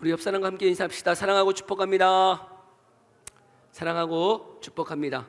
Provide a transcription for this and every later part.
우리 옆 사람과 함께 인사합시다. 사랑하고 축복합니다. 사랑하고 축복합니다.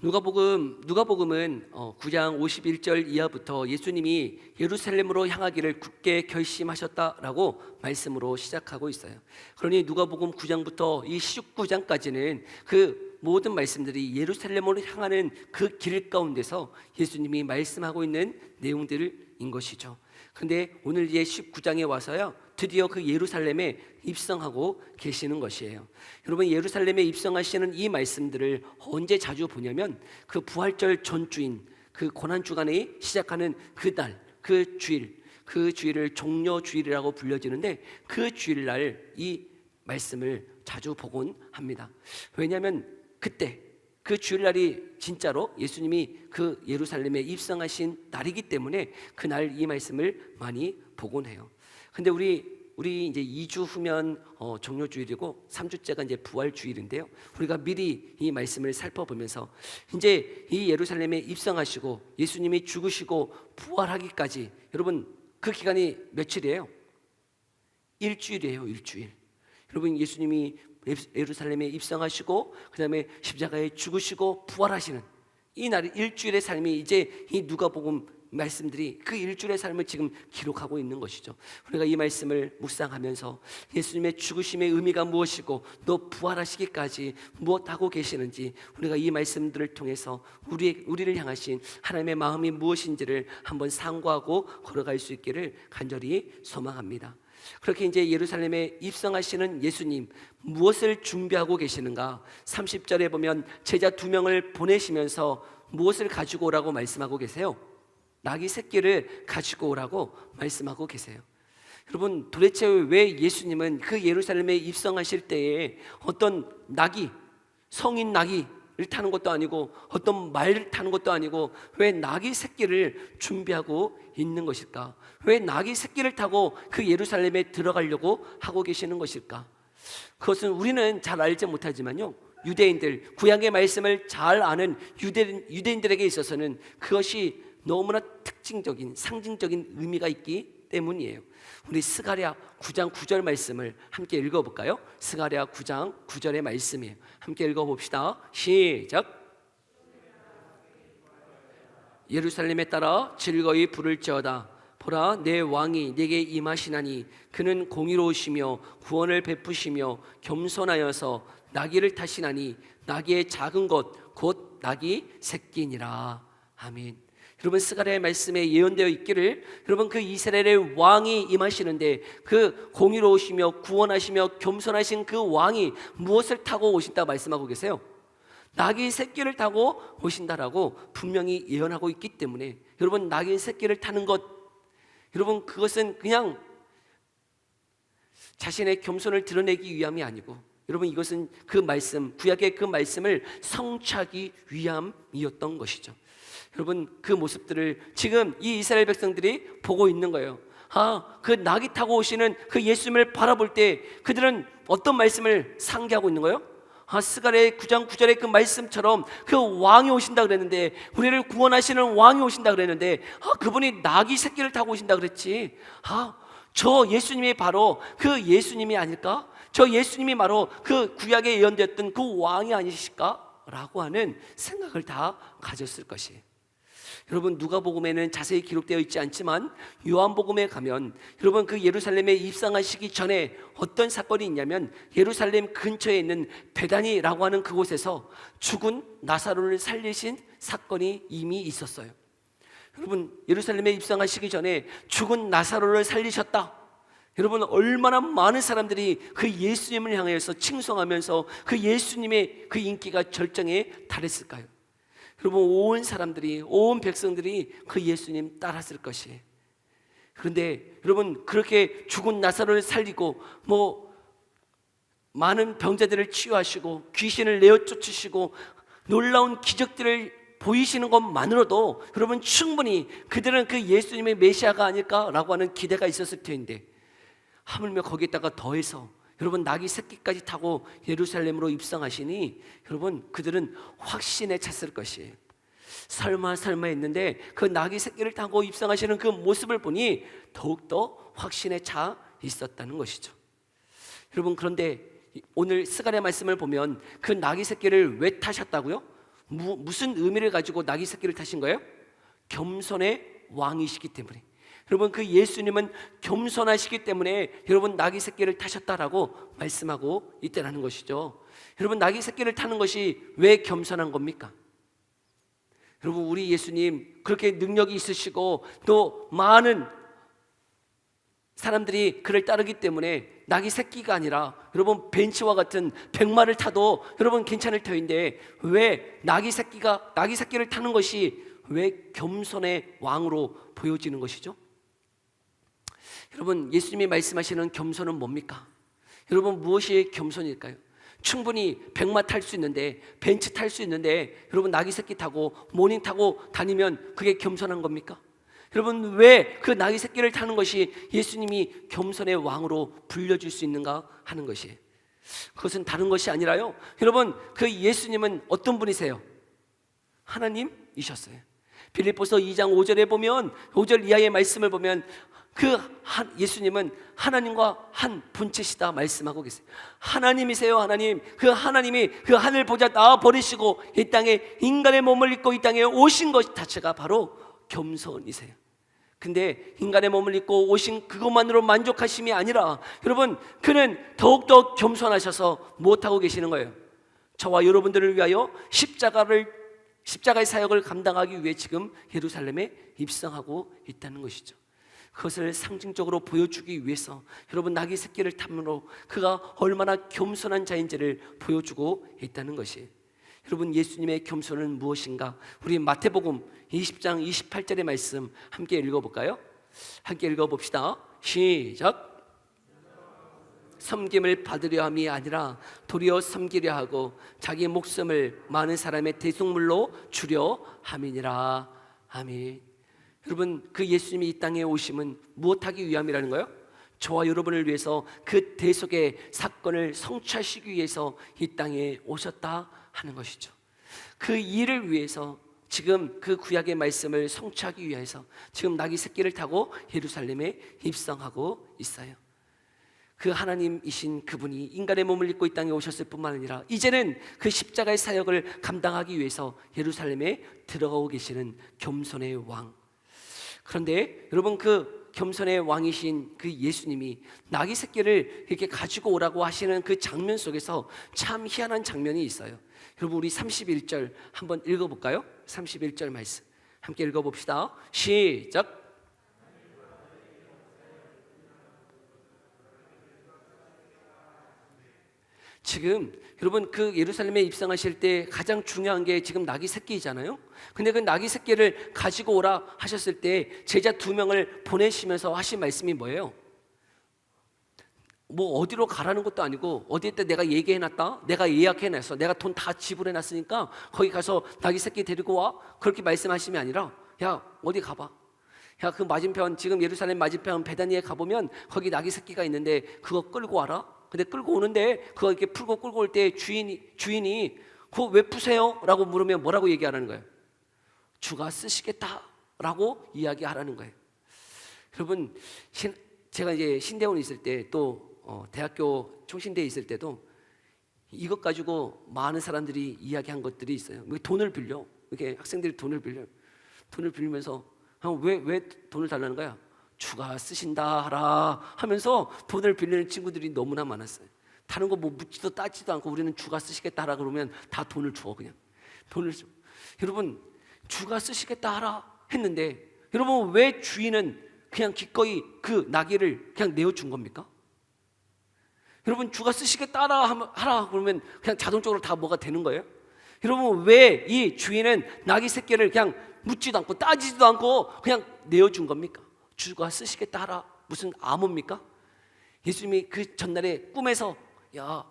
누가복음은 9장 51절 이하부터 예수님이 예루살렘으로 향하기를 굳게 결심하셨다라고 말씀으로 시작하고 있어요. 그러니 누가복음 9장부터 이 19장까지는 그 모든 말씀들이 예루살렘으로 향하는 그 길 가운데서 예수님이 말씀하고 있는 내용들인 것이죠. 그런데 오늘 이제 19장에 와서요, 드디어 그 예루살렘에 입성하고 계시는 것이에요. 여러분, 예루살렘에 입성하시는 이 말씀들을 언제 자주 보냐면 그 부활절 전주인 그 고난주간에 시작하는 그날, 그 주일을 종려주일이라고 불려지는데 그 주일날 이 말씀을 자주 보곤 합니다. 왜냐하면 그때 그 주일날이 진짜로 예수님이 그 예루살렘에 입성하신 날이기 때문에 그날 이 말씀을 많이 보곤 해요. 근데 우리 이제 2주 후면 종료주일이고 3주째가 이제 부활주일인데요. 우리가 미리 이 말씀을 살펴보면서 이제 이 예루살렘에 입성하시고 예수님이 죽으시고 부활하기까지, 여러분 그 기간이 며칠이에요? 일주일이에요. 일주일. 여러분, 예수님이 예루살렘에 입성하시고 그 다음에 십자가에 죽으시고 부활하시는 이 날이 일주일의 삶이 이제 이 누가복음 말씀들이 그 일주일의 삶을 지금 기록하고 있는 것이죠. 우리가 이 말씀을 묵상하면서 예수님의 죽으심의 의미가 무엇이고 또 부활하시기까지 무엇하고 계시는지 우리가 이 말씀들을 통해서 우리를 향하신 하나님의 마음이 무엇인지를 한번 상고하고 걸어갈 수 있기를 간절히 소망합니다. 그렇게 이제 예루살렘에 입성하시는 예수님, 무엇을 준비하고 계시는가? 30절에 보면 제자 2명을 보내시면서 무엇을 가지고 오라고 말씀하고 계세요? 낙이 새끼를 가지고 오라고 말씀하고 계세요. 여러분, 도대체 왜 예수님은 그 예루살렘에 입성하실 때에 어떤 낙이, 성인 낙이를 타는 것도 아니고 어떤 말을 타는 것도 아니고 왜 낙이 새끼를 준비하고 있는 것일까? 왜 낙이 새끼를 타고 그 예루살렘에 들어가려고 하고 계시는 것일까? 그것은 우리는 잘 알지 못하지만요, 유대인들, 구약의 말씀을 잘 아는 유대인들에게 있어서는 그것이 너무나 특징적인 상징적인 의미가 있기 때문이에요. 우리 스가랴 9장 9절 말씀을 함께 읽어볼까요? 스가랴 9장 9절의 말씀이에요. 함께 읽어봅시다. 시작. 예루살렘에 따라 즐거이 부를지어다. 보라, 내 왕이 내게 임하시나니 그는 공의로우시며 구원을 베푸시며 겸손하여서 나귀를 타시나니 나귀의 작은 것 곧 나귀 새끼니라. 아멘. 여러분, 스가랴의 말씀에 예언되어 있기를, 여러분 그 이스라엘의 왕이 임하시는데 그 공의로우시며 구원하시며 겸손하신 그 왕이 무엇을 타고 오신다 말씀하고 계세요? 나귀 새끼를 타고 오신다라고 분명히 예언하고 있기 때문에, 여러분 나귀 새끼를 타는 것, 여러분 그것은 그냥 자신의 겸손을 드러내기 위함이 아니고, 여러분 이것은 그 말씀, 구약의 그 말씀을 성취하기 위함이었던 것이죠. 여러분, 그 모습들을 지금 이 이스라엘 백성들이 보고 있는 거예요. 그 낙이 타고 오시는 그 예수님을 바라볼 때 그들은 어떤 말씀을 상기하고 있는 거예요? 스가랴 9장 9절의 그 말씀처럼 그 왕이 오신다 그랬는데, 우리를 구원하시는 왕이 오신다 그랬는데 그분이 나귀 새끼를 타고 오신다 그랬지. 저 예수님이 바로 그 예수님이 아닐까? 저 예수님이 바로 그 구약에 예언되었던 그 왕이 아니실까? 라고 하는 생각을 다 가졌을 것이에요. 여러분, 누가복음에는 자세히 기록되어 있지 않지만 요한복음에 가면 여러분 그 예루살렘에 입성하시기 전에 어떤 사건이 있냐면, 예루살렘 근처에 있는 베다니라고 하는 그곳에서 죽은 나사로를 살리신 사건이 이미 있었어요. 여러분, 예루살렘에 입성하시기 전에 죽은 나사로를 살리셨다. 여러분, 얼마나 많은 사람들이 그 예수님을 향해서 칭송하면서 그 예수님의 그 인기가 절정에 달했을까요? 여러분, 온 백성들이 그 예수님 따랐을 것이에요. 그런데 여러분, 그렇게 죽은 나사로를 살리고 많은 병자들을 치유하시고 귀신을 내어 쫓으시고 놀라운 기적들을 보이시는 것만으로도 여러분 충분히 그들은 그 예수님의 메시아가 아닐까라고 하는 기대가 있었을 텐데, 하물며 거기에다가 더해서 여러분 나귀 새끼까지 타고 예루살렘으로 입성하시니 여러분 그들은 확신에 찼을 것이에요. 설마 했는데 그 나귀 새끼를 타고 입성하시는 그 모습을 보니 더욱더 확신에 차 있었다는 것이죠. 여러분, 그런데 오늘 스가랴 말씀을 보면 그 나귀 새끼를 왜 타셨다고요? 무슨 의미를 가지고 나귀 새끼를 타신 거예요? 겸손의 왕이시기 때문에. 여러분, 그 예수님은 겸손하시기 때문에 여러분 나귀 새끼를 타셨다라고 말씀하고 있다는 것이죠. 여러분, 나귀 새끼를 타는 것이 왜 겸손한 겁니까? 여러분, 우리 예수님 그렇게 능력이 있으시고 또 많은 사람들이 그를 따르기 때문에 나귀 새끼가 아니라 여러분 벤츠와 같은 백마를 타도 여러분 괜찮을 터인데 왜 나귀 새끼를 타는 것이 왜 겸손의 왕으로 보여지는 것이죠? 여러분, 예수님이 말씀하시는 겸손은 뭡니까? 여러분, 무엇이 겸손일까요? 충분히 백마 탈 수 있는데, 벤츠 탈 수 있는데 여러분 나귀 새끼 타고 모닝 타고 다니면 그게 겸손한 겁니까? 여러분, 왜 그 나귀 새끼를 타는 것이 예수님이 겸손의 왕으로 불려줄 수 있는가 하는 것이에요. 그것은 다른 것이 아니라요, 여러분, 그 예수님은 어떤 분이세요? 하나님이셨어요. 빌립보서 2장 5절에 보면, 5절 이하의 말씀을 보면 예수님은 하나님과 한 본체시다 말씀하고 계세요. 하나님이세요. 하나님. 그 하나님이 그 하늘 보좌 나 버리시고 이 땅에 인간의 몸을 입고 이 땅에 오신 것 자체가 바로 겸손이세요. 근데 인간의 몸을 입고 오신 그것만으로 만족하심이 아니라 여러분, 그는 더욱더 겸손하셔서 무엇하고 계시는 거예요? 저와 여러분들을 위하여 십자가의 사역을 감당하기 위해 지금 예루살렘에 입성하고 있다는 것이죠. 그것을 상징적으로 보여주기 위해서 여러분 나귀 새끼를 탐으로 그가 얼마나 겸손한 자인지를 보여주고 있다는 것이에요. 여러분, 예수님의 겸손은 무엇인가? 우리 마태복음 20장 28절의 말씀 함께 읽어볼까요? 함께 읽어봅시다. 시작. 섬김을 받으려 함이 아니라 도리어 섬기려 하고 자기 목숨을 많은 사람의 대속물로 주려 함이니라. 아멘. 여러분, 그 예수님이 이 땅에 오심은 무엇하기 위함이라는 거예요? 저와 여러분을 위해서 그 대속의 사건을 성취하시기 위해서 이 땅에 오셨다 하는 것이죠. 그 일을 위해서 지금 그 구약의 말씀을 성취하기 위해서 지금 나귀 새끼를 타고 예루살렘에 입성하고 있어요. 그 하나님이신 그분이 인간의 몸을 입고 이 땅에 오셨을 뿐만 아니라 이제는 그 십자가의 사역을 감당하기 위해서 예루살렘에 들어가고 계시는 겸손의 왕. 그런데 여러분, 그 겸손의 왕이신 그 예수님이 나귀 새끼를 이렇게 가지고 오라고 하시는 그 장면 속에서 참 희한한 장면이 있어요. 여러분, 우리 31절 한번 읽어볼까요? 31절 말씀 함께 읽어봅시다. 시작. 지금 여러분, 그 예루살렘에 입성하실 때 가장 중요한 게 지금 나귀 새끼이잖아요. 근데 그 나귀 새끼를 가지고 오라 하셨을 때 제자 2명을 보내시면서 하신 말씀이 뭐예요? 뭐 어디로 가라는 것도 아니고 어디에 내가 얘기해놨다, 내가 예약해놨어, 내가 돈 다 지불해놨으니까 거기 가서 나귀 새끼 데리고 와, 그렇게 말씀하심이 아니라 야, 어디 가봐. 야, 그 맞은편, 지금 예루살렘 맞은편 베다니에 가보면 거기 나귀 새끼가 있는데 그거 끌고 와라. 근데 끌고 오는데 그거 이렇게 풀고 끌고 올 때 주인이 그거 왜 푸세요? 라고 물으면 뭐라고 얘기하라는 거예요? 주가 쓰시겠다라고 이야기하라는 거예요. 여러분, 제가 이제 신대원에 있을 때 또 대학교 총신대에 있을 때도 이것 가지고 많은 사람들이 이야기한 것들이 있어요. 돈을 빌려, 이렇게 학생들이 돈을 빌리면서 왜 돈을 달라는 거야? 주가 쓰신다 하라 하면서 돈을 빌리는 친구들이 너무나 많았어요. 다른 거 뭐 묻지도 따지도 않고 우리는 주가 쓰시겠다 하라 그러면 다 돈을 줘. 그냥 돈을 줘. 여러분, 주가 쓰시겠다 하라 했는데 여러분, 왜 주인은 그냥 기꺼이 그 나귀를 그냥 내어준 겁니까? 여러분, 주가 쓰시겠다 하라 그러면 그냥 자동적으로 다 뭐가 되는 거예요? 여러분, 왜 이 주인은 나귀 새끼를 그냥 묻지도 않고 따지지도 않고 그냥 내어준 겁니까? 주가 쓰시겠다 하라, 무슨 암호입니까? 예수님이 그 전날에 꿈에서 야,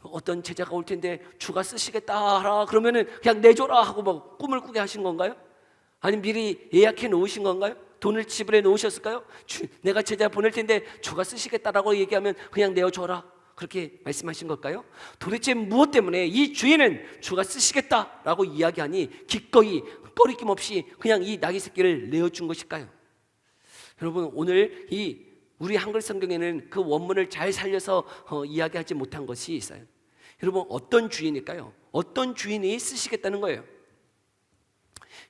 어떤 제자가 올 텐데 주가 쓰시겠다 하라 그러면은 그냥 내줘라 하고 막 꿈을 꾸게 하신 건가요? 아니면 미리 예약해 놓으신 건가요? 돈을 지불해 놓으셨을까요? 내가 제자 보낼 텐데 주가 쓰시겠다라고 얘기하면 그냥 내어줘라, 그렇게 말씀하신 걸까요? 도대체 무엇 때문에 이 주인은 주가 쓰시겠다라고 이야기하니 기꺼이 꺼리낌 없이 그냥 이 나귀 새끼를 내어준 것일까요? 여러분, 오늘 이 우리 한글 성경에는 그 원문을 잘 살려서 이야기하지 못한 것이 있어요. 여러분, 어떤 주인일까요? 어떤 주인이 쓰시겠다는 거예요?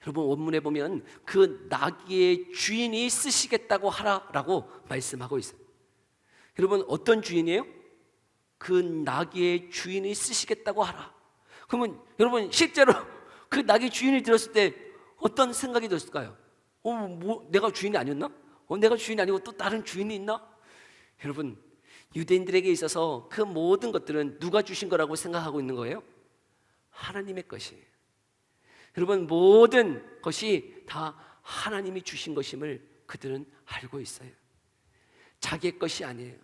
여러분, 원문에 보면 그 나귀의 주인이 쓰시겠다고 하라라고 말씀하고 있어요. 여러분, 어떤 주인이에요? 그 나귀의 주인이 쓰시겠다고 하라. 그러면 여러분, 실제로 그 나귀 주인이 들었을 때 어떤 생각이 들었을까요? 내가 주인이 아니었나? 내가 주인이 아니고 또 다른 주인이 있나? 여러분, 유대인들에게 있어서 그 모든 것들은 누가 주신 거라고 생각하고 있는 거예요? 하나님의 것이에요. 여러분, 모든 것이 다 하나님이 주신 것임을 그들은 알고 있어요. 자기의 것이 아니에요.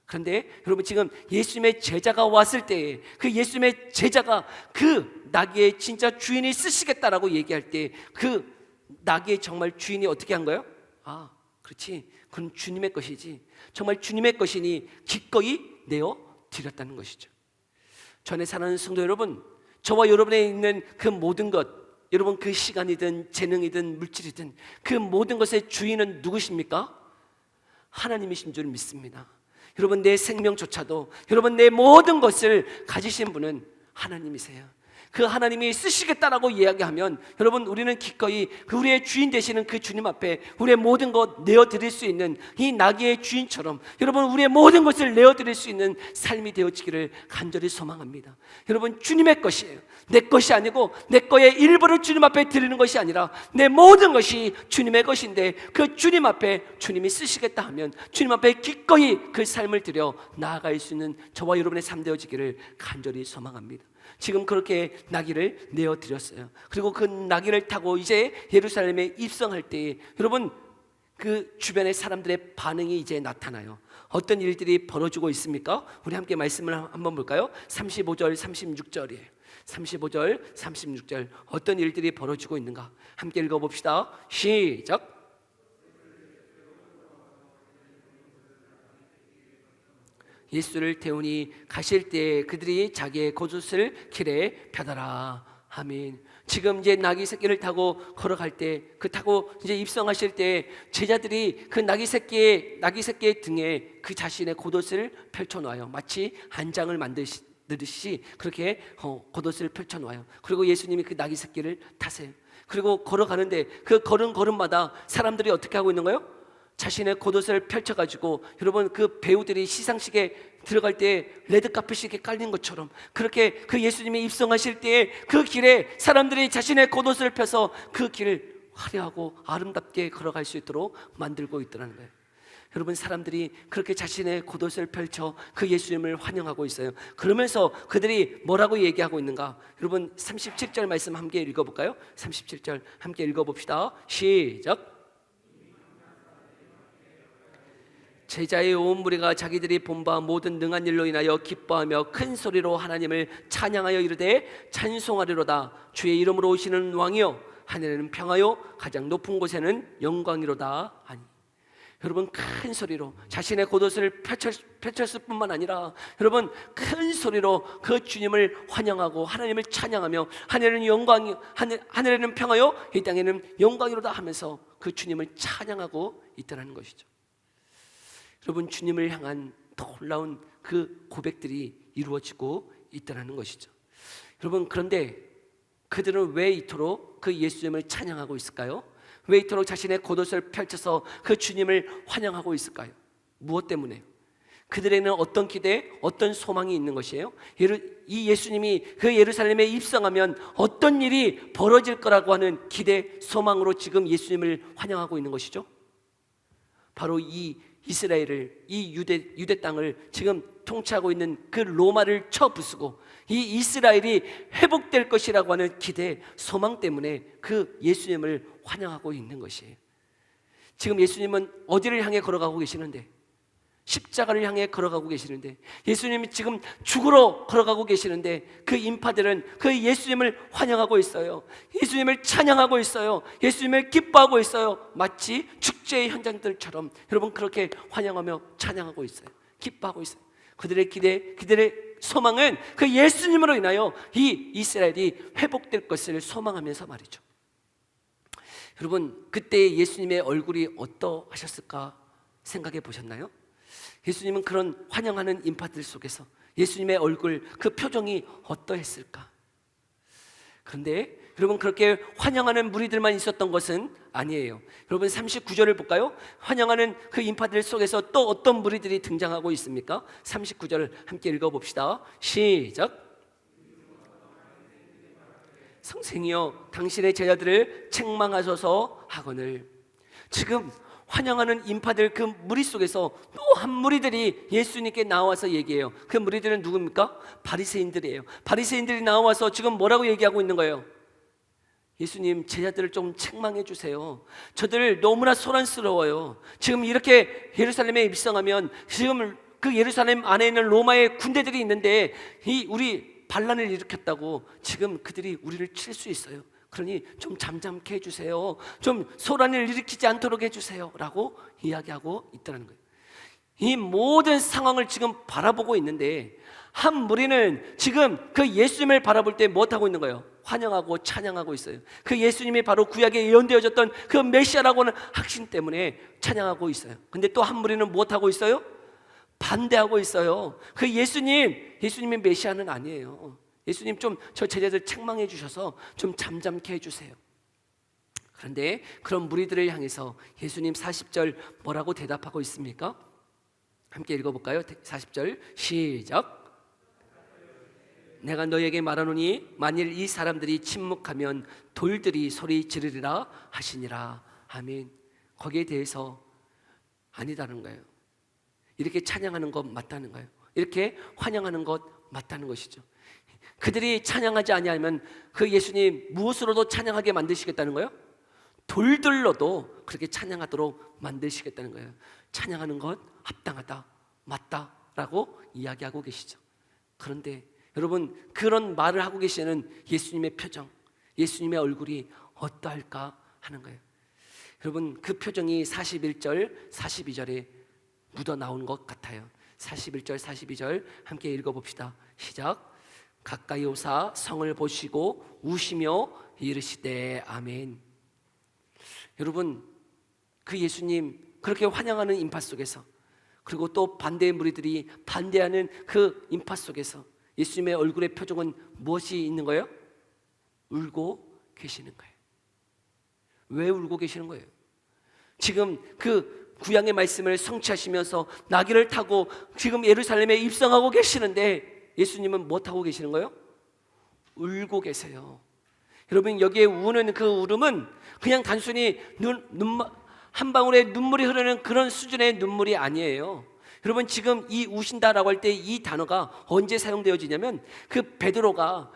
그런데 여러분, 지금 예수님의 제자가 왔을 때 그 예수님의 제자가 그 나귀의 진짜 주인이 쓰시겠다라고 얘기할 때 그 나귀의 정말 주인이 어떻게 한 거예요? 그렇지, 그건 주님의 것이지, 정말 주님의 것이니 기꺼이 내어 드렸다는 것이죠. 전에 사는 성도 여러분, 저와 여러분에 있는 그 모든 것, 여러분 그 시간이든 재능이든 물질이든 그 모든 것의 주인은 누구십니까? 하나님이신 줄 믿습니다. 여러분, 내 생명조차도, 여러분 내 모든 것을 가지신 분은 하나님이세요. 그 하나님이 쓰시겠다라고 이야기하면 여러분, 우리는 기꺼이 그 우리의 주인 되시는 그 주님 앞에 우리의 모든 것 내어드릴 수 있는 이 나귀의 주인처럼 여러분, 우리의 모든 것을 내어드릴 수 있는 삶이 되어지기를 간절히 소망합니다. 여러분, 주님의 것이에요. 내 것이 아니고 내 거의 일부를 주님 앞에 드리는 것이 아니라 내 모든 것이 주님의 것인데, 그 주님 앞에 주님이 쓰시겠다 하면 주님 앞에 기꺼이 그 삶을 드려 나아갈 수 있는 저와 여러분의 삶 되어지기를 간절히 소망합니다. 지금 그렇게 나귀를 내어드렸어요. 그리고 그 나귀를 타고 이제 예루살렘에 입성할 때 여러분, 그 주변의 사람들의 반응이 이제 나타나요. 어떤 일들이 벌어지고 있습니까? 우리 함께 말씀을 한번 볼까요? 35절 36절이에요 35절 36절 어떤 일들이 벌어지고 있는가 함께 읽어봅시다. 시작. 예수를 태우니 가실 때 그들이 자기의 겉옷을 길에 펴더라. 아멘. 지금 이제 나귀 새끼를 타고 걸어갈 때, 그 타고 이제 입성하실 때 제자들이 그 나귀 새끼의 등에 그 자신의 겉옷을 펼쳐놓아요. 마치 한장을 만드듯이 그렇게 겉옷을 펼쳐놓아요. 그리고 예수님이 그 나귀 새끼를 타세요. 그리고 걸어가는데 그 걸음마다 사람들이 어떻게 하고 있는 거예요? 자신의 겉옷을 펼쳐가지고, 여러분 그 배우들이 시상식에 들어갈 때 레드카펫이 이렇게 깔린 것처럼 그렇게 그 예수님이 입성하실 때 그 길에 사람들이 자신의 겉옷을 펴서 그 길을 화려하고 아름답게 걸어갈 수 있도록 만들고 있더라는 거예요. 여러분, 사람들이 그렇게 자신의 겉옷을 펼쳐 그 예수님을 환영하고 있어요. 그러면서 그들이 뭐라고 얘기하고 있는가? 여러분 37절 말씀 함께 읽어볼까요? 37절 함께 읽어봅시다. 시작. 제자의 온 무리가 자기들이 본 바 모든 능한 일로 인하여 기뻐하며 큰 소리로 하나님을 찬양하여 이르되 찬송하리로다. 주의 이름으로 오시는 왕이여, 하늘에는 평화요 가장 높은 곳에는 영광이로다 하니. 여러분, 큰 소리로 자신의 겉옷을 펼쳤을 뿐만 아니라 여러분 큰 소리로 그 주님을 환영하고 하나님을 찬양하며 하늘에는 평화요 이 땅에는 영광이로다 하면서 그 주님을 찬양하고 있다는 것이죠. 여러분, 주님을 향한 놀라운 그 고백들이 이루어지고 있다는 것이죠. 여러분, 그런데 그들은 왜 이토록 그 예수님을 찬양하고 있을까요? 왜 이토록 자신의 겉옷을 펼쳐서 그 주님을 환영하고 있을까요? 무엇 때문에요? 그들에는 어떤 기대, 어떤 소망이 있는 것이에요? 이 예수님이 그 예루살렘에 입성하면 어떤 일이 벌어질 거라고 하는 기대, 소망으로 지금 예수님을 환영하고 있는 것이죠. 바로 이 이스라엘을, 이 유대 땅을 지금 통치하고 있는 그 로마를 쳐부수고 이 이스라엘이 회복될 것이라고 하는 기대, 소망 때문에 그 예수님을 환영하고 있는 것이에요. 지금 예수님은 어디를 향해 걸어가고 계시는데? 십자가를 향해 걸어가고 계시는데, 예수님이 지금 죽으러 걸어가고 계시는데 그 인파들은 그 예수님을 환영하고 있어요. 예수님을 찬양하고 있어요. 예수님을 기뻐하고 있어요. 마치 축제의 현장들처럼 여러분 그렇게 환영하며 찬양하고 있어요. 기뻐하고 있어요. 그들의 기대, 그들의 소망은 그 예수님으로 인하여 이 이스라엘이 회복될 것을 소망하면서 말이죠. 여러분, 그때 예수님의 얼굴이 어떠하셨을까 생각해 보셨나요? 예수님은 그런 환영하는 인파들 속에서 예수님의 얼굴, 그 표정이 어떠했을까? 그런데 여러분, 그렇게 환영하는 무리들만 있었던 것은 아니에요. 여러분, 39절을 볼까요? 환영하는 그 인파들 속에서 또 어떤 무리들이 등장하고 있습니까? 39절 함께 읽어봅시다. 시작. 선생이여, 당신의 제자들을 책망하소서 하거늘. 지금 환영하는 인파들 그 무리 속에서 또 한 무리들이 예수님께 나와서 얘기해요. 그 무리들은 누굽니까? 바리새인들이에요. 바리새인들이 나와서 지금 뭐라고 얘기하고 있는 거예요? 예수님, 제자들을 좀 책망해 주세요. 저들 너무나 소란스러워요. 지금 이렇게 예루살렘에 입성하면 지금 그 예루살렘 안에 있는 로마의 군대들이 있는데 우리 반란을 일으켰다고 지금 그들이 우리를 칠 수 있어요. 그러니 좀 잠잠케 해주세요. 좀 소란을 일으키지 않도록 해주세요 라고 이야기하고 있다는 거예요. 이 모든 상황을 지금 바라보고 있는데 한 무리는 지금 그 예수님을 바라볼 때 무엇하고 있는 거예요? 환영하고 찬양하고 있어요. 그 예수님이 바로 구약에 예언되어졌던 그 메시아라고 하는 확신 때문에 찬양하고 있어요. 근데 또 한 무리는 무엇하고 있어요? 반대하고 있어요. 그 예수님이 메시아는 아니에요. 예수님, 좀 저 제자들 책망해 주셔서 좀 잠잠케 해주세요. 그런데 그런 무리들을 향해서 예수님 40절 뭐라고 대답하고 있습니까? 함께 읽어볼까요? 40절 시작. 내가 너에게 말하노니 만일 이 사람들이 침묵하면 돌들이 소리 지르리라 하시니라. 아멘. 거기에 대해서 아니다는 거예요. 이렇게 찬양하는 것 맞다는 거예요. 이렇게 환영하는 것 맞다는 것이죠. 그들이 찬양하지 아니하면 그 예수님 무엇으로도 찬양하게 만드시겠다는 거예요? 돌들로도 그렇게 찬양하도록 만드시겠다는 거예요. 찬양하는 것 합당하다, 맞다라고 이야기하고 계시죠. 그런데 여러분, 그런 말을 하고 계시는 예수님의 표정, 예수님의 얼굴이 어떠할까 하는 거예요. 여러분, 그 표정이 41절, 42절에 묻어 나오는 것 같아요. 41절, 42절 함께 읽어봅시다. 시작. 가까이 오사 성을 보시고 우시며 이르시되 아멘. 여러분, 그 예수님 그렇게 환영하는 인파 속에서, 그리고 또 반대의 무리들이 반대하는 그 인파 속에서 예수님의 얼굴의 표정은 무엇이 있는 거예요? 울고 계시는 거예요. 왜 울고 계시는 거예요? 지금 그 구약의 말씀을 성취하시면서 나귀를 타고 지금 예루살렘에 입성하고 계시는데 예수님은 뭐 타고 계시는 거예요? 울고 계세요. 여러분, 여기에 우는 그 울음은 그냥 단순히 한 방울의 눈물이 흐르는 그런 수준의 눈물이 아니에요. 여러분, 지금 이 우신다라고 할 때 이 단어가 언제 사용되어지냐면 그 베드로가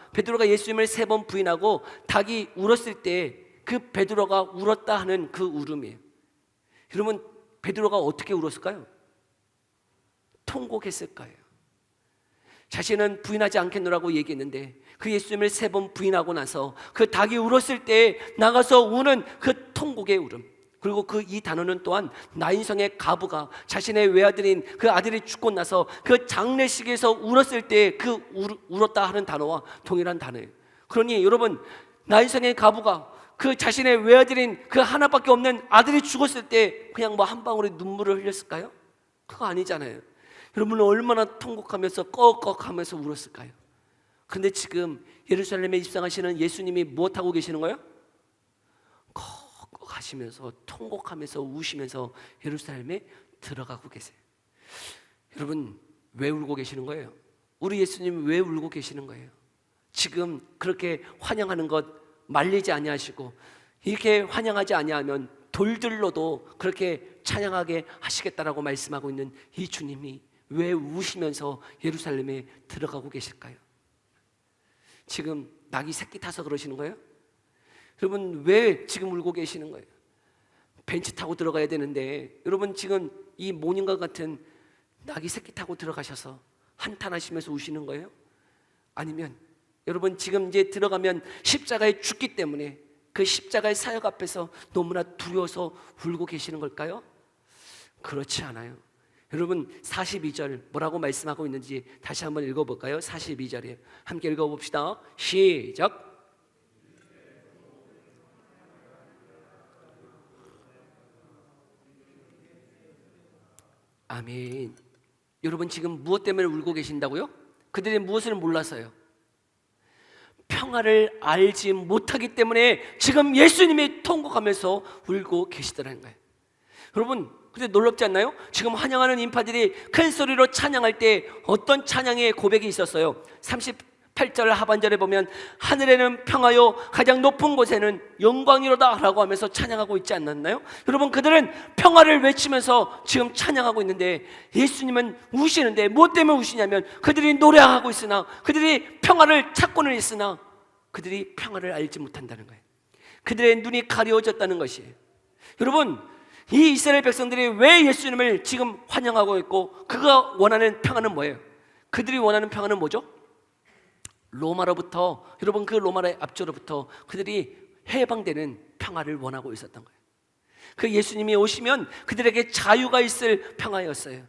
예수님을 3번 부인하고 닭이 울었을 때 그 베드로가 울었다 하는 그 울음이에요. 여러분, 베드로가 어떻게 울었을까요? 통곡했을 거예요. 자신은 부인하지 않겠노라고 얘기했는데 그 예수님을 3번 부인하고 나서 그 닭이 울었을 때 나가서 우는 그 통곡의 울음. 그리고 그 이 단어는 또한 나인성의 가부가 자신의 외아들인 그 아들이 죽고 나서 그 장례식에서 울었을 때 그 울었다 하는 단어와 동일한 단어예요. 그러니 여러분, 나인성의 가부가 그 자신의 외아들인 그 하나밖에 없는 아들이 죽었을 때 그냥 뭐 한 방울의 눈물을 흘렸을까요? 그거 아니잖아요. 여러분은 얼마나 통곡하면서 꺽꺽하면서 울었을까요? 그런데 지금 예루살렘에 입성하시는 예수님이 무엇하고 계시는 거예요? 꺽꺽하시면서 통곡하면서 우시면서 예루살렘에 들어가고 계세요. 여러분, 왜 울고 계시는 거예요? 우리 예수님 왜 울고 계시는 거예요? 지금 그렇게 환영하는 것 말리지 아니하시고 이렇게 환영하지 아니하면 돌들로도 그렇게 찬양하게 하시겠다라고 말씀하고 있는 이 주님이 왜 우시면서 예루살렘에 들어가고 계실까요? 지금 낙이 새끼 타서 그러시는 거예요? 여러분, 왜 지금 울고 계시는 거예요? 벤츠 타고 들어가야 되는데 여러분, 지금 이 모닝과 같은 낙이 새끼 타고 들어가셔서 한탄하시면서 우시는 거예요? 아니면 여러분, 지금 이제 들어가면 십자가에 죽기 때문에 그 십자가의 사역 앞에서 너무나 두려워서 울고 계시는 걸까요? 그렇지 않아요. 여러분, 42절 뭐라고 말씀하고 있는지 다시 한번 읽어볼까요? 42절에 함께 읽어봅시다. 시작. 아멘. 여러분 지금 무엇 때문에 울고 계신다고요? 그들이 무엇을 몰라서요? 평화를 알지 못하기 때문에 지금 예수님이 통곡하면서 울고 계시더라는 거예요. 여러분 근데 놀랍지 않나요? 지금 환영하는 인파들이 큰 소리로 찬양할 때 어떤 찬양의 고백이 있었어요? 38절 하반절에 보면 하늘에는 평화요 가장 높은 곳에는 영광이로다 라고 하면서 찬양하고 있지 않았나요? 여러분 그들은 평화를 외치면서 지금 찬양하고 있는데 예수님은 우시는데 무엇 때문에 우시냐면 그들이 노래하고 있으나 그들이 평화를 찾고는 있으나 그들이 평화를 알지 못한다는 거예요. 그들의 눈이 가려워졌다는 것이에요. 여러분 이 이스라엘 백성들이 왜 예수님을 지금 환영하고 있고 그가 원하는 평화는 뭐예요? 그들이 원하는 평화는 뭐죠? 로마로부터 여러분 그 로마의 압제로부터 그들이 해방되는 평화를 원하고 있었던 거예요. 그 예수님이 오시면 그들에게 자유가 있을 평화였어요.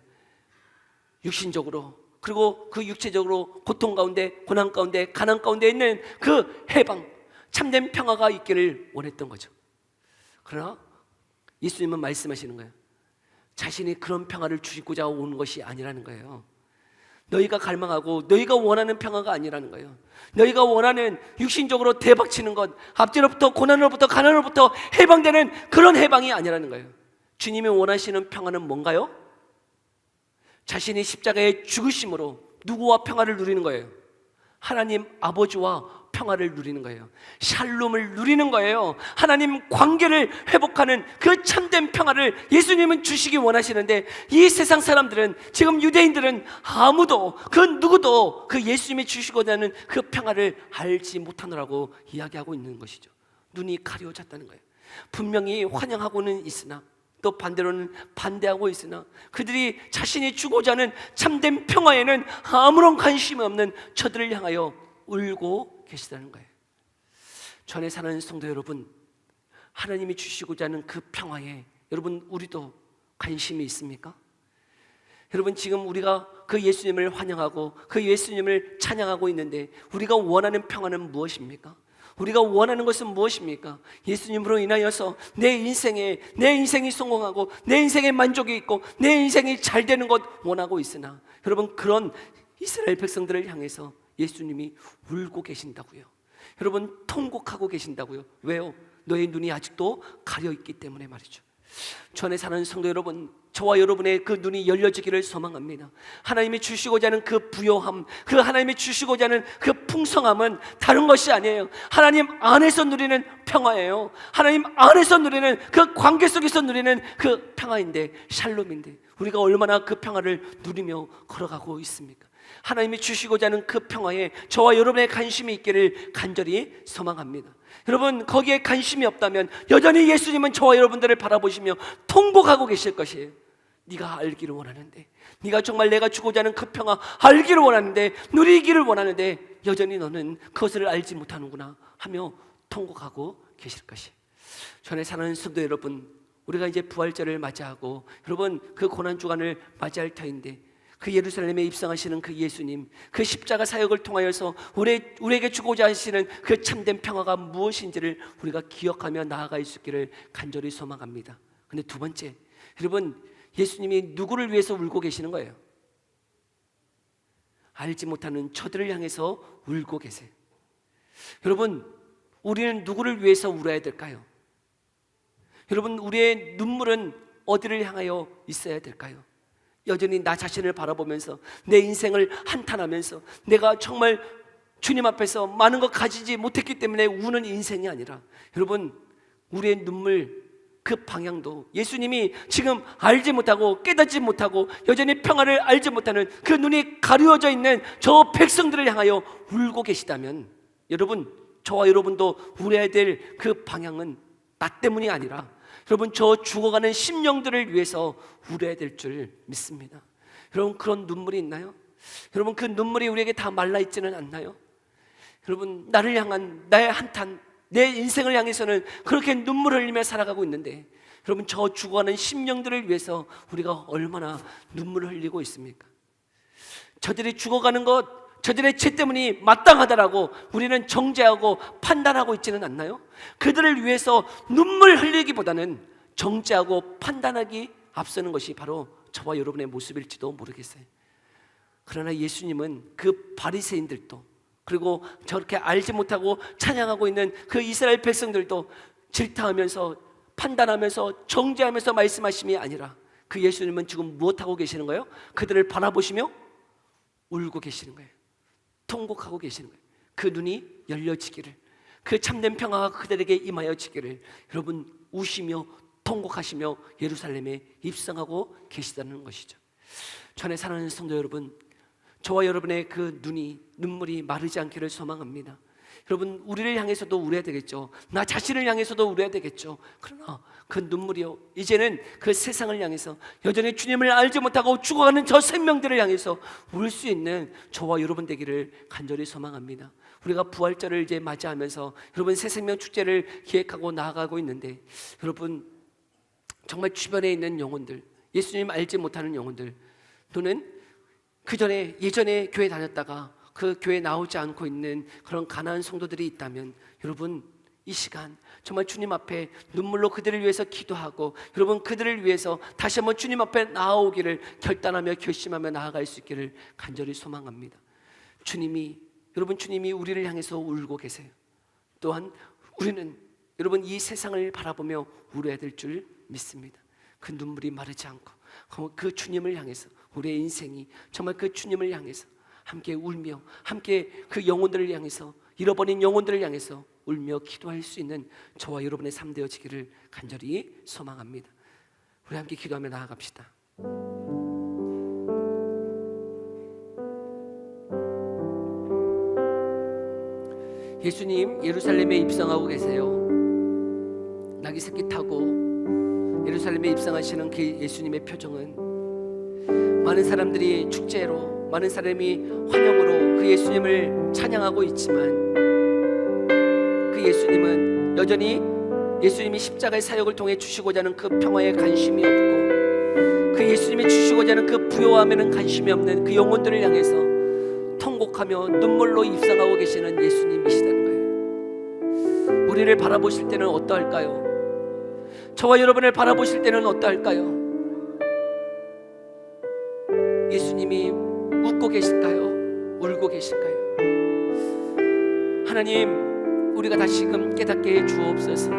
육신적으로 그리고 그 육체적으로 고통 가운데 고난 가운데 가난 가운데 있는 그 해방 참된 평화가 있기를 원했던 거죠. 그러나 예수님은 말씀하시는 거예요. 자신이 그런 평화를 주시고자 온 것이 아니라는 거예요. 너희가 갈망하고 너희가 원하는 평화가 아니라는 거예요. 너희가 원하는 육신적으로 대박치는 것, 압제로부터 고난으로부터 가난으로부터 해방되는 그런 해방이 아니라는 거예요. 주님이 원하시는 평화는 뭔가요? 자신이 십자가에 죽으심으로 누구와 평화를 누리는 거예요? 하나님 아버지와 평화를 누리는 거예요. 샬롬을 누리는 거예요. 하나님 관계를 회복하는 그 참된 평화를 예수님은 주시기 원하시는데 이 세상 사람들은 지금 유대인들은 아무도 그 누구도 그 예수님이 주시고자 하는 그 평화를 알지 못하느라고 이야기하고 있는 것이죠. 눈이 가려워졌다는 거예요. 분명히 환영하고는 있으나 또 반대로는 반대하고 있으나 그들이 자신이 주고자 하는 참된 평화에는 아무런 관심이 없는 저들을 향하여 울고 계시다는 거예요. 전에 사는 성도 여러분, 하나님이 주시고자 하는 그 평화에 여러분 우리도 관심이 있습니까? 여러분 지금 우리가 그 예수님을 환영하고 그 예수님을 찬양하고 있는데 우리가 원하는 평화는 무엇입니까? 우리가 원하는 것은 무엇입니까? 예수님으로 인하여서 내 인생이 성공하고 내 인생에 만족이 있고 내 인생이 잘 되는 것 원하고 있으나 여러분 그런 이스라엘 백성들을 향해서 예수님이 울고 계신다고요. 여러분 통곡하고 계신다고요. 왜요? 너의 눈이 아직도 가려있기 때문에 말이죠. 전에 사는 성도 여러분, 저와 여러분의 그 눈이 열려지기를 소망합니다. 하나님이 주시고자 하는 그 부요함, 그 하나님이 주시고자 하는 그 풍성함은 다른 것이 아니에요. 하나님 안에서 누리는 평화예요. 하나님 안에서 누리는 그 관계 속에서 누리는 그 평화인데, 샬롬인데 우리가 얼마나 그 평화를 누리며 걸어가고 있습니까? 하나님이 주시고자 하는 그 평화에 저와 여러분의 관심이 있기를 간절히 소망합니다. 여러분 거기에 관심이 없다면 여전히 예수님은 저와 여러분들을 바라보시며 통곡하고 계실 것이에요. 네가 알기를 원하는데, 네가 정말 내가 주고자 하는 그 평화 알기를 원하는데, 누리기를 원하는데 여전히 너는 그것을 알지 못하는구나 하며 통곡하고 계실 것이에요. 전에 사는 성도 여러분, 우리가 이제 부활절을 맞이하고 여러분 그 고난주간을 맞이할 터인데 그 예루살렘에 입성하시는 그 예수님, 그 십자가 사역을 통하여서 우리에게 주고자 하시는 그 참된 평화가 무엇인지를 우리가 기억하며 나아갈 수 있기를 간절히 소망합니다. 근데 두 번째, 여러분 예수님이 누구를 위해서 울고 계시는 거예요? 알지 못하는 저들을 향해서 울고 계세요. 여러분 우리는 누구를 위해서 울어야 될까요? 여러분 우리의 눈물은 어디를 향하여 있어야 될까요? 여전히 나 자신을 바라보면서 내 인생을 한탄하면서 내가 정말 주님 앞에서 많은 것 가지지 못했기 때문에 우는 인생이 아니라, 여러분 우리의 눈물 그 방향도 예수님이 지금 알지 못하고 깨닫지 못하고 여전히 평화를 알지 못하는 그 눈이 가려져 있는 저 백성들을 향하여 울고 계시다면, 여러분 저와 여러분도 울어야 될 그 방향은 나 때문이 아니라 여러분 저 죽어가는 심령들을 위해서 울어야 될 줄 믿습니다. 여러분 그런 눈물이 있나요? 여러분 그 눈물이 우리에게 다 말라있지는 않나요? 여러분 나를 향한 나의 한탄, 내 인생을 향해서는 그렇게 눈물을 흘리며 살아가고 있는데 여러분 저 죽어가는 심령들을 위해서 우리가 얼마나 눈물을 흘리고 있습니까? 저들이 죽어가는 것, 저들의 죄 때문이 마땅하다라고 우리는 정죄하고 판단하고 있지는 않나요? 그들을 위해서 눈물 흘리기보다는 정죄하고 판단하기 앞서는 것이 바로 저와 여러분의 모습일지도 모르겠어요. 그러나 예수님은 그 바리새인들도, 그리고 저렇게 알지 못하고 찬양하고 있는 그 이스라엘 백성들도 질타하면서 판단하면서 정죄하면서 말씀하심이 아니라, 그 예수님은 지금 무엇하고 계시는 거예요? 그들을 바라보시며 울고 계시는 거예요. 통곡하고 계시는 거예요. 그 눈이 열려지기를, 그 참된 평화가 그들에게 임하여지기를 여러분 우시며 통곡하시며 예루살렘에 입성하고 계시다는 것이죠. 전에 사랑하는 성도 여러분, 저와 여러분의 그 눈물이 마르지 않기를 소망합니다. 여러분, 우리를 향해서도 울어야 되겠죠. 나 자신을 향해서도 울어야 되겠죠. 그러나 그 눈물이요, 이제는 그 세상을 향해서, 여전히 주님을 알지 못하고 죽어가는 저 생명들을 향해서 울 수 있는 저와 여러분 되기를 간절히 소망합니다. 우리가 부활절을 이제 맞이하면서 여러분 새 생명 축제를 기획하고 나아가고 있는데, 여러분 정말 주변에 있는 영혼들, 예수님 알지 못하는 영혼들, 또는 예전에 교회 다녔다가 그 교회 나오지 않고 있는 그런 가난한 성도들이 있다면, 여러분 이 시간 정말 주님 앞에 눈물로 그들을 위해서 기도하고, 여러분 그들을 위해서 다시 한번 주님 앞에 나아오기를 결단하며 결심하며 나아갈 수 있기를 간절히 소망합니다. 주님이 우리를 향해서 울고 계세요. 또한 우리는 여러분 이 세상을 바라보며 울어야 될 줄 믿습니다. 그 눈물이 마르지 않고 그 주님을 향해서 우리의 인생이 정말 그 주님을 향해서 함께 울며, 함께 그 영혼들을 향해서, 잃어버린 영혼들을 향해서 울며 기도할 수 있는 저와 여러분의 삶 되어지기를 간절히 소망합니다. 우리 함께 기도하며 나아갑시다. 예수님 예루살렘에 입성하고 계세요. 나귀새끼 타고 예루살렘에 입성하시는 그 예수님의 표정은, 많은 사람들이 축제로, 많은 사람이 환영으로 그 예수님을 찬양하고 있지만, 그 예수님은 여전히 예수님이 십자가의 사역을 통해 주시고자 하는 그 평화에 관심이 없고, 그 예수님이 주시고자 하는 그 부요함에는 관심이 없는 그 영혼들을 향해서 통곡하며 눈물로 입성하고 계시는 예수님이시다는 거예요. 우리를 바라보실 때는 어떠할까요? 저와 여러분을 바라보실 때는 어떠할까요? 예수님이 웃고 계실까요? 울고 계실까요? 하나님, 우리가 다시금 깨닫게 해 주옵소서.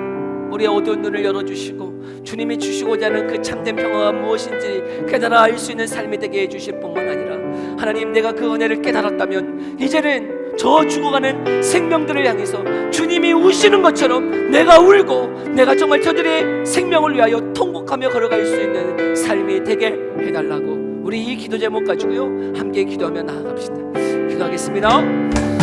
우리의 어두운 눈을 열어주시고, 주님이 주시고자 하는 그 참된 평화가 무엇인지 깨달아 알 수 있는 삶이 되게 해주실 뿐만 아니라, 하나님, 내가 그 은혜를 깨달았다면 이제는 저 죽어가는 생명들을 향해서 주님이 우시는 것처럼 내가 울고, 내가 정말 저들의 생명을 위하여 통곡하며 걸어갈 수 있는 삶이 되게 해달라고, 우리 이 기도 제목 가지고요 함께 기도하며 나아갑시다. 기도하겠습니다.